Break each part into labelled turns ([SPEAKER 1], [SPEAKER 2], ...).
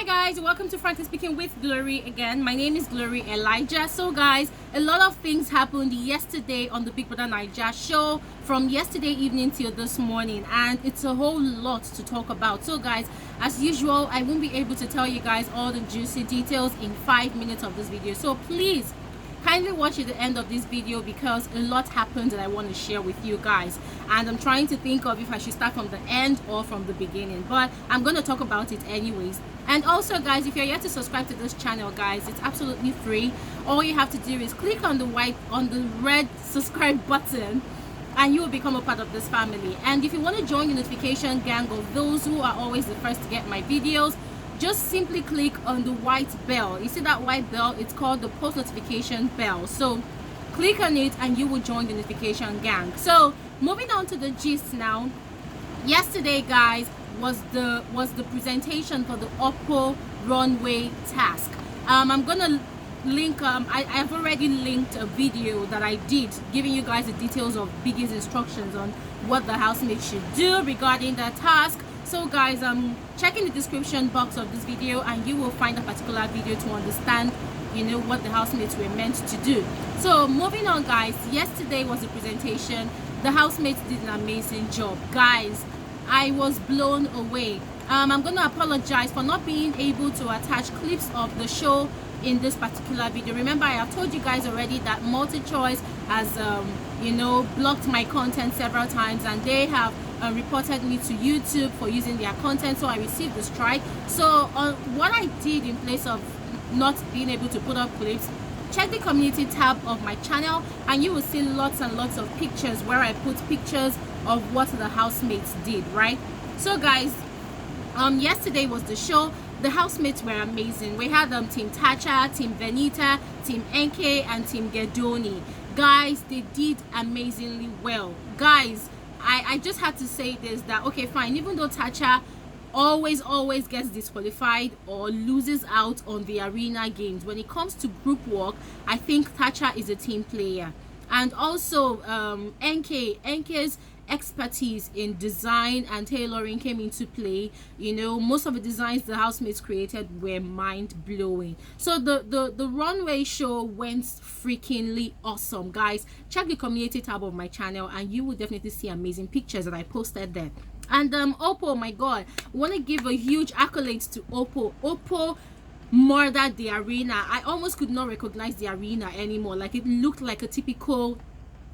[SPEAKER 1] Hi guys, welcome to Frankly Speaking with Glory again. My name is Glory Elijah. So guys, a lot of things happened yesterday on the BbNaija show, from yesterday evening till this morning, and it's a whole lot to talk about. So guys, as usual, I won't be able to tell you guys all the juicy details in 5 minutes of this video, so please kindly watch at the end of this video because a lot happened that I want to share with you guys, and I'm trying to think of if I should start from the end or from the beginning, but I'm going to talk about it anyways. And also guys, if you're yet to subscribe to this channel, guys, it's absolutely free. All you have to do is click on the red subscribe button and you will become a part of this family. And if you want to join the notification gang of those who are always the first to get my videos, just simply click on the white bell. You see that white bell? It's called the post notification bell. So click on it and you will join the notification gang. So moving on to the gist now. Yesterday guys was the presentation for the Oppo Runway task. I'm gonna link I've already linked a video that I did giving you guys the details of Biggie's instructions on what the housemates should do regarding that task. So guys, check in the description box of this video and you will find a particular video to understand, you know, what the housemates were meant to do. So moving on guys, yesterday was the presentation. The housemates did an amazing job guys. I was blown away. I'm gonna apologize for not being able to attach clips of the show in this particular video. Remember, I have told you guys already that MultiChoice has you know, blocked my content several times, and they have reported me to YouTube for using their content, so I received the strike. So what I did in place of not being able to put up clips, check the community tab of my channel and you will see lots and lots of pictures where I put pictures of what the housemates did, right? So guys, yesterday was the show. The housemates were amazing. We had Team Tacha, Team VENITA, Team NK and Team Gedoni. Guys, they did amazingly well. Guys, I just had to say this, that okay fine, even though Tacha always gets disqualified or loses out on the arena games, when it comes to group work, I think Tacha is a team player. And also NK's expertise in design and tailoring came into play. You know, most of the designs the housemates created were mind-blowing. So the runway show went freakingly awesome guys. Check the community tab of my channel and you will definitely see amazing pictures that I posted there. And Oppo, my god, I want to give a huge accolade to Oppo murdered the arena. I almost could not recognize the arena anymore. Like, it looked like a typical,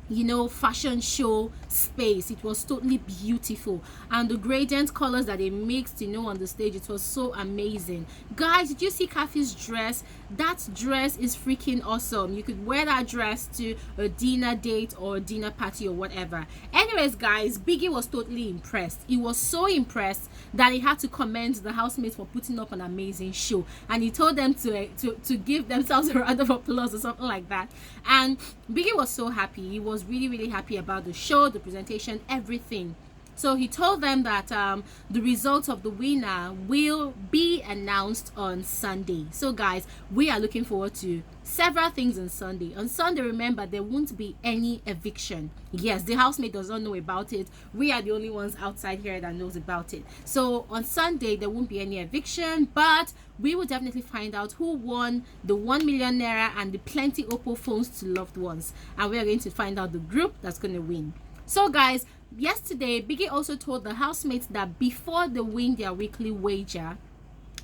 [SPEAKER 1] you know, fashion show space. It was totally beautiful, and the gradient colors that they mixed, you know, on the stage, it was so amazing. Guys, did you see Kathy's dress? That dress is freaking awesome. You could wear that dress to a dinner date or a dinner party or whatever. Anyways guys, Biggie was totally impressed. He was so impressed that he had to commend the housemates for putting up an amazing show, and he told them to give themselves a round of applause or something like that. And Biggie was so happy. He was really happy about the show, the presentation, everything. So he told them that the results of the winner will be announced on Sunday. So guys, we are looking forward to several things on Sunday. On Sunday, remember, there won't be any eviction. Yes, the housemate does not know about it. We are the only ones outside here that knows about it. So on Sunday, there won't be any eviction, but we will definitely find out who won the 1 million naira and the plenty Oppo phones to loved ones. And we are going to find out the group that's going to win. So guys, yesterday Biggie also told the housemates that before they win their weekly wager,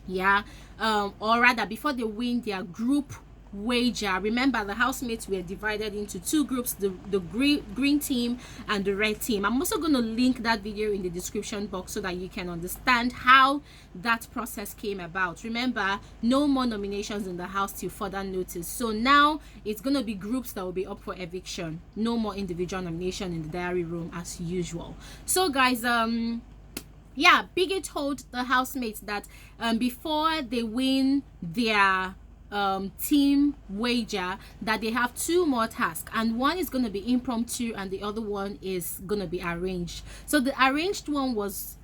[SPEAKER 1] or rather before they win their group wager, remember the housemates were divided into two groups, the green team and the red team. I'm also going to link that video in the description box so that you can understand how that process came about. Remember, no more nominations in the house till further notice. So now it's going to be groups that will be up for eviction. No more individual nomination in the diary room as usual. So guys, yeah, Biggie told the housemates that before they win their team wager, that they have 2 more tasks, and one is going to be impromptu and the other one is going to be arranged. So the arranged one was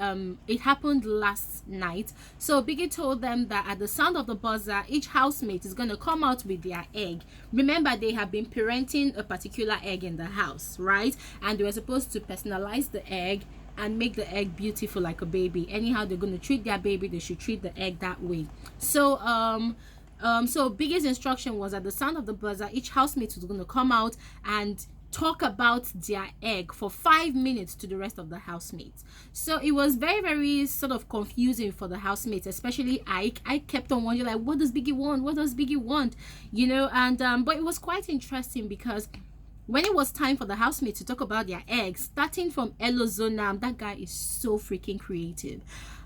[SPEAKER 1] it happened last night. So Biggie told them that at the sound of the buzzer, each housemate is going to come out with their egg. Remember, they have been parenting a particular egg in the house, right? And they were supposed to personalize the egg and make the egg beautiful like a baby. Anyhow they're going to treat their baby, they should treat the egg that way. So so biggest instruction was at the sound of the buzzer, each housemate was going to come out and talk about their egg for 5 minutes to the rest of the housemates. So it was very, very sort of confusing for the housemates, especially I kept on wondering, like, what does Biggie want, what does Biggie want, you know. And but it was quite interesting because when it was time for the housemates to talk about their eggs, starting from Elozonam, that guy is so freaking creative.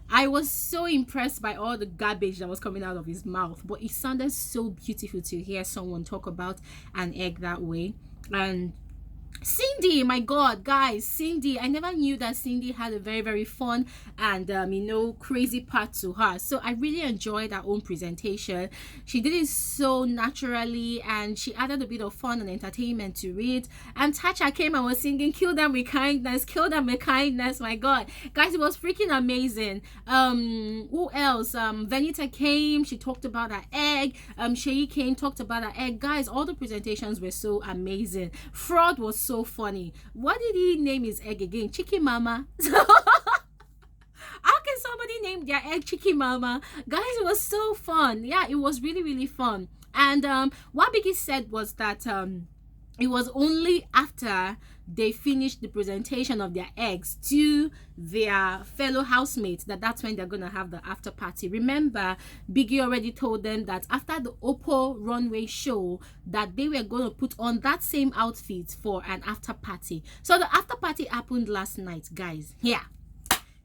[SPEAKER 1] I was so impressed by all the garbage that was coming out of his mouth, but it sounded so beautiful to hear someone talk about an egg that way. And Cindy, my god, guys, Cindy, I never knew that Cindy had a very, very fun and you know, crazy part to her. So I really enjoyed her own presentation. She did it so naturally and she added a bit of fun and entertainment to it. And Tacha came and was singing kill them with kindness, kill them with kindness. My god, guys, it was freaking amazing. Who else? VENITA came, she talked about her egg. SEYI came, talked about her egg. Guys, all the presentations were so amazing. FRODD was so funny. What did he name his egg again? Chicken Mama. How can somebody name their egg Chicken Mama? Guys, it was so fun. Yeah, it was really, really fun. And what Biggie said was that it was only after they finished the presentation of their eggs to their fellow housemates that's when they're gonna have the after party. Remember, Biggie already told them that after the OPPO runway show that they were going to put on that same outfit for an after party. So the after party happened last night, guys. Yeah,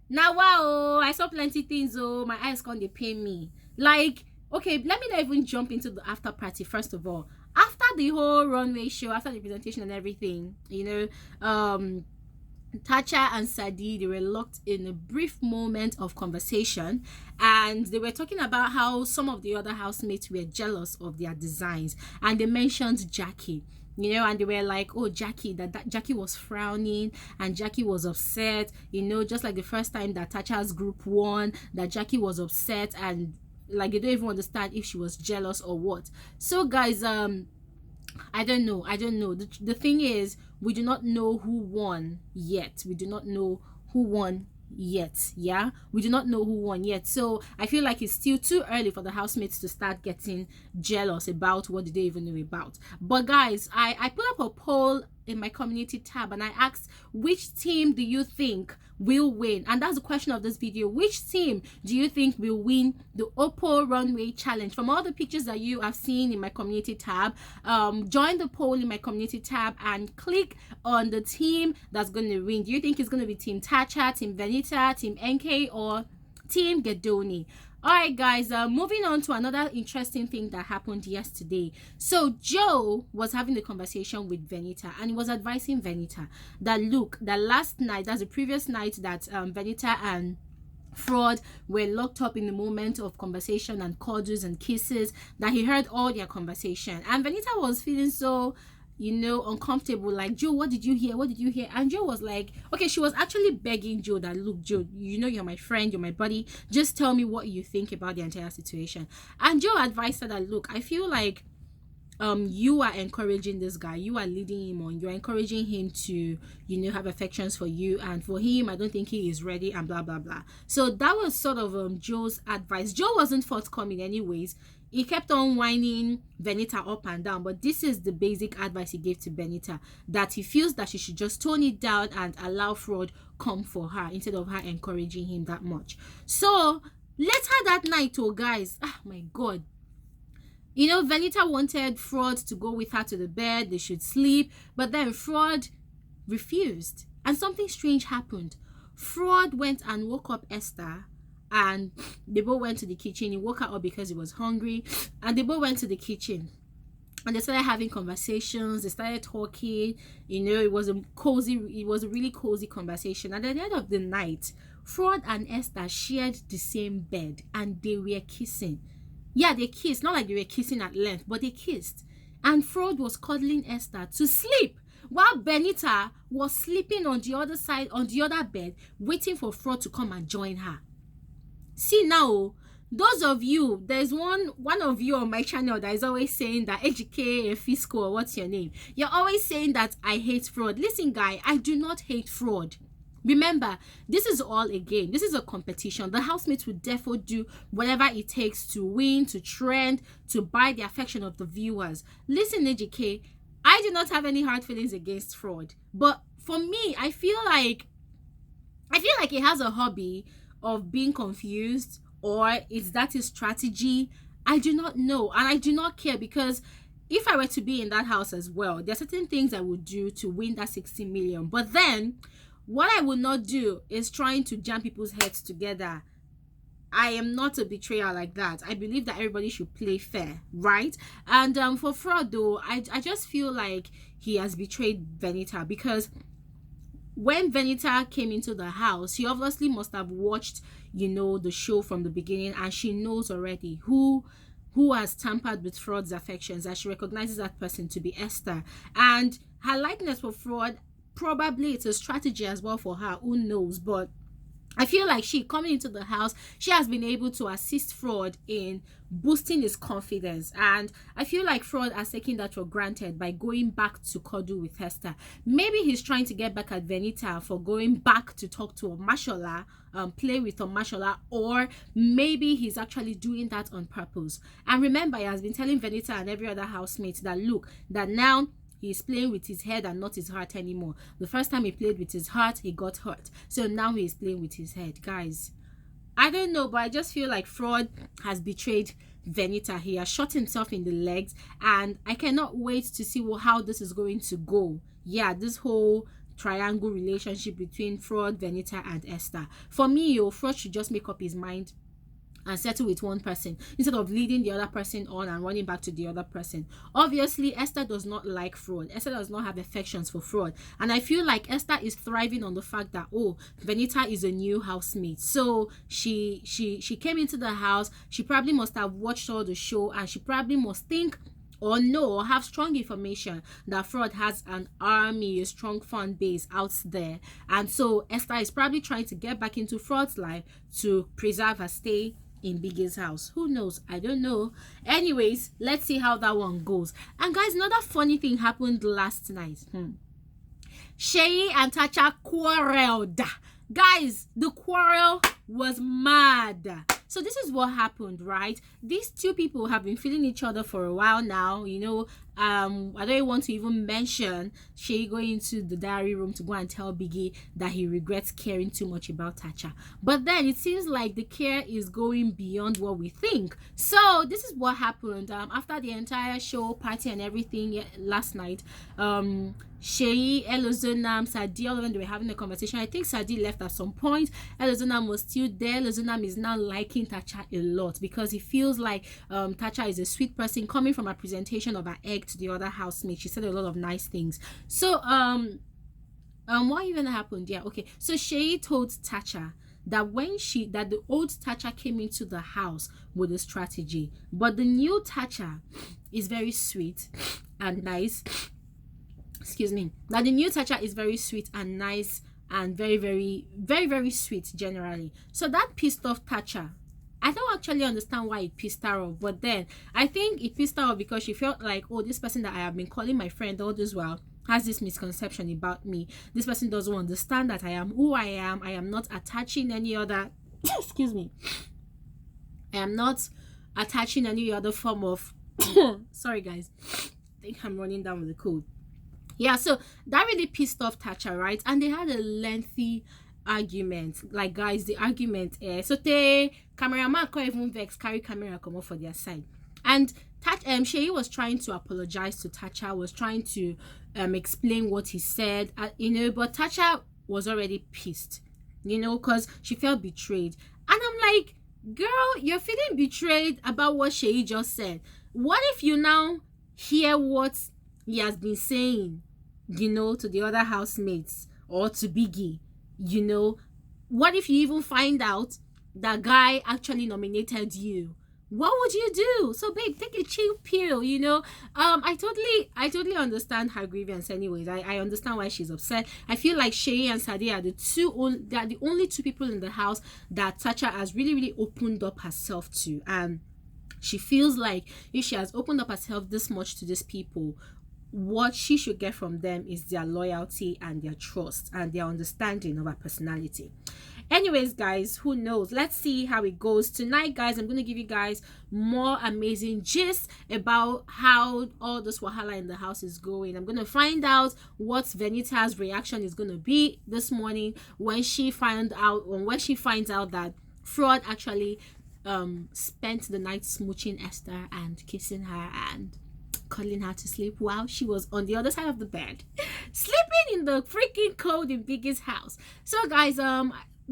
[SPEAKER 1] now wow, I saw plenty things. Oh, my eyes can't, they pain me. Like, okay, let me not even jump into the after party. First of all, after the whole runway show, after the presentation and everything, you know, Tacha and Sadi, they were locked in a brief moment of conversation, and they were talking about how some of the other housemates were jealous of their designs, and they mentioned Jackie, you know, and they were like, oh, Jackie, that Jackie was frowning and Jackie was upset, you know, just like the first time that Tacha's group won, that Jackie was upset, and like they don't even understand if she was jealous or what. So guys, I don't know. The thing is, we do not know who won yet. We do not know who won yet. Yeah, we do not know who won yet. So I feel like it's still too early for the housemates to start getting jealous about what they even know about. But guys, I put up a poll in my community tab and I asked, which team do you think will win? And that's the question of this video. Which team do you think will win the OPPO runway challenge? From all the pictures that you have seen in my community tab, join the poll in my community tab and click on the team that's going to win. Do you think it's going to be Team Tacha, Team VENITA, Team NK, or Team Gedoni? All right, guys, moving on to another interesting thing that happened yesterday. So Joe was having a conversation with VENITA, and he was advising VENITA that, look, that last night, that's the previous night that VENITA and FRODD were locked up in the moment of conversation and cuddles and kisses, that he heard all their conversation, and VENITA was feeling so, you know, uncomfortable, like, Joe, what did you hear, what did you hear? And Joe was like, okay, she was actually begging Joe that, look, Joe, you know, you're my friend, you're my buddy, just tell me what you think about the entire situation. And Joe advised her that, look, I feel like you are encouraging this guy, you are leading him on, you're encouraging him to, you know, have affections for you, and for him, I don't think he is ready, and blah blah blah. So that was sort of Joe's advice. Joe wasn't forthcoming anyways. He kept on whining VENITA up and down, but this is the basic advice he gave to VENITA, that he feels that she should just tone it down and allow FRODD come for her instead of her encouraging him that much. So later that night, oh guys, oh my god, you know, VENITA wanted FRODD to go with her to the bed, they should sleep, but then FRODD refused, and something strange happened. FRODD went and woke up Esther, and they both went to the kitchen. He woke her up because he was hungry, and they both went to the kitchen and they started having conversations, they started talking, you know. It was a really cozy conversation. And at the end of the night, FRODD and Esther shared the same bed and they were kissing. Yeah, they kissed, not like they were kissing at length, but they kissed. And FRODD was cuddling Esther to sleep, while VENITA was sleeping on the other side, on the other bed, waiting for FRODD to come and join her. See now, those of you, there's one of you on my channel that is always saying that HK, Fisco, what's your name? You're always saying that I hate FRODD. Listen, guy, I do not hate FRODD. Remember, this is all a game. This is a competition. The housemates will therefore do whatever it takes to win, to trend, to buy the affection of the viewers. Listen, AJK, I do not have any hard feelings against Fraud. But for me, I feel like he has a hobby of being confused, or is that his strategy? I do not know, and I do not care, because if I were to be in that house as well, there are certain things I would do to win that 60 million. But then what I would not do is trying to jam people's heads together. I am not a betrayer like that. I believe that everybody should play fair, right? And for Fraud though, I just feel like he has betrayed VENITA, because when VENITA came into the house, she obviously must have watched, you know, the show from the beginning, and she knows already who has tampered with Fraud's affections, and she recognizes that person to be Esther. And her likeness for Fraud, probably it's a strategy as well for her, who knows. But I feel like she coming into the house, she has been able to assist Fraud in boosting his confidence, and I feel like Fraud has taken that for granted by going back to cuddle with Esther. Maybe he's trying to get back at VENITA for going back to talk to Omashola, play with Omashola, or maybe he's actually doing that on purpose. And remember, he has been telling VENITA and every other housemate that look, that now he's playing with his head and not his heart anymore. The first time he played with his heart, he got hurt. So now he's playing with his head. Guys, I don't know, but I just feel like Fraud has betrayed VENITA. He has shot himself in the legs, and I cannot wait to see how this is going to go. Yeah, this whole triangle relationship between Fraud, VENITA, and Esther. For me, Fraud should just make up his mind and settle with one person instead of leading the other person on and running back to the other person. Obviously, Esther does not like Fraud. Esther does not have affections for Fraud, and I feel like Esther is thriving on the fact that, oh, VENITA is a new housemate. So she came into the house. She probably must have watched all the show, and she probably must think or know or have strong information that Fraud has an army, a strong fan base out there. And so Esther is probably trying to get back into Fraud's life to preserve her stay in Biggie's house. Who knows? I don't know. Anyways, let's see how that one goes. And guys, another funny thing happened last night. SEYI and Tacha quarreled. Guys, the quarrel was mad. So this is what happened, right? These two people have been feeling each other for a while now. You know, I don't want to even mention SEYI going into the diary room to go and tell Biggie that he regrets caring too much about Tacha. But then it seems like the care is going beyond what we think. So this is what happened after the entire show, party and everything last night. SEYI, Elozonam, Sadi, all of them, they were having a conversation. I think Sadi left at some point. Elozonam was still there. Elozonam is now liking Tacha a lot because he feels like Tacha is a sweet person, coming from a presentation of her egg to the other housemate. She said a lot of nice things. So what even happened? Yeah, okay. So SEYI told Tacha that that the old Tacha came into the house with a strategy, but the new Tacha is very sweet and nice. Excuse me. That the new Tacha is very sweet and nice and very sweet generally. So that pissed off Tacha. I don't actually understand why it pissed her off, but then I think it pissed her off because she felt like, oh, this person that I have been calling my friend all this while has this misconception about me. This person doesn't understand that I am who I am. I am not attaching any other excuse me. I am not attaching any other form of sorry guys. I think I'm running down with the cold. Yeah, so that really pissed off Tacha, right? And they had a lengthy argument. Like, guys, the argument so the cameraman can't even vex, carry camera come off for their side. And SEYI was trying to apologize to Tacha, was trying to explain what he said, you know, but Tacha was already pissed, you know, because she felt betrayed. And I'm like, girl, you're feeling betrayed about what SEYI just said. What if you now hear what he has been saying, you know, to the other housemates or to Biggie? You know, what if you even find out that guy actually nominated you? What would you do? So babe, take a chill pill, you know. I totally understand her grievance anyways. I understand why she's upset. I feel like SEYI and Sadi are the only two people in the house that Tacha has really opened up herself to. And she feels like if she has opened up herself this much to these people, what she should get from them is their loyalty and their trust and their understanding of her personality. Anyways, guys, who knows? Let's see how it goes tonight. Guys, I'm going to give you guys more amazing gist about how all this wahala in the house is going. I'm going to find out what VENITA's reaction is going to be this morning when she finds out that FRODD actually spent the night smooching Esther and kissing her and cuddling her to sleep while she was on the other side of the bed sleeping in the freaking cold and biggest house. So guys,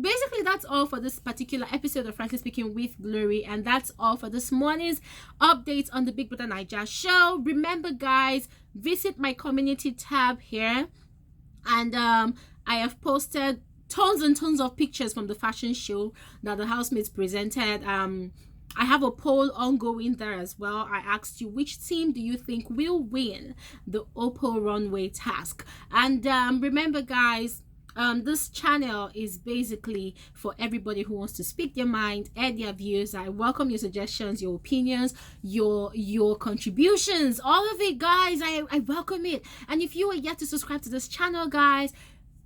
[SPEAKER 1] basically that's all for this particular episode of Frankly Speaking with Glory, and that's all for this morning's updates on the Big Brother Naija show. Remember guys, visit my community tab here, and I have posted tons and tons of pictures from the fashion show that the housemates presented. I have a poll ongoing there as well. I asked you, which team do you think will win the OPPO runway task? And remember guys, this channel is basically for everybody who wants to speak their mind, air their views. I welcome your suggestions, your opinions, your contributions, all of it guys. I welcome it. And if you are yet to subscribe to this channel guys,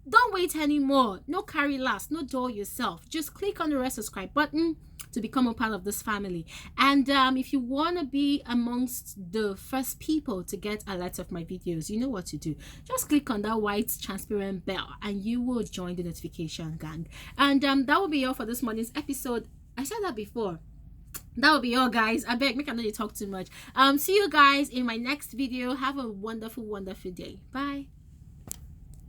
[SPEAKER 1] don't wait anymore. No carry last, no dull yourself. Just click on the red subscribe button to become a part of this family. And if you want to be amongst the first people to get alerts of my videos, you know what to do. Just click on that white transparent bell and you will join the notification gang. And that will be all for this morning's episode. I said that before. That will be all guys. I beg, make I know you talk too much. See you guys in my next video. Have a wonderful day. Bye.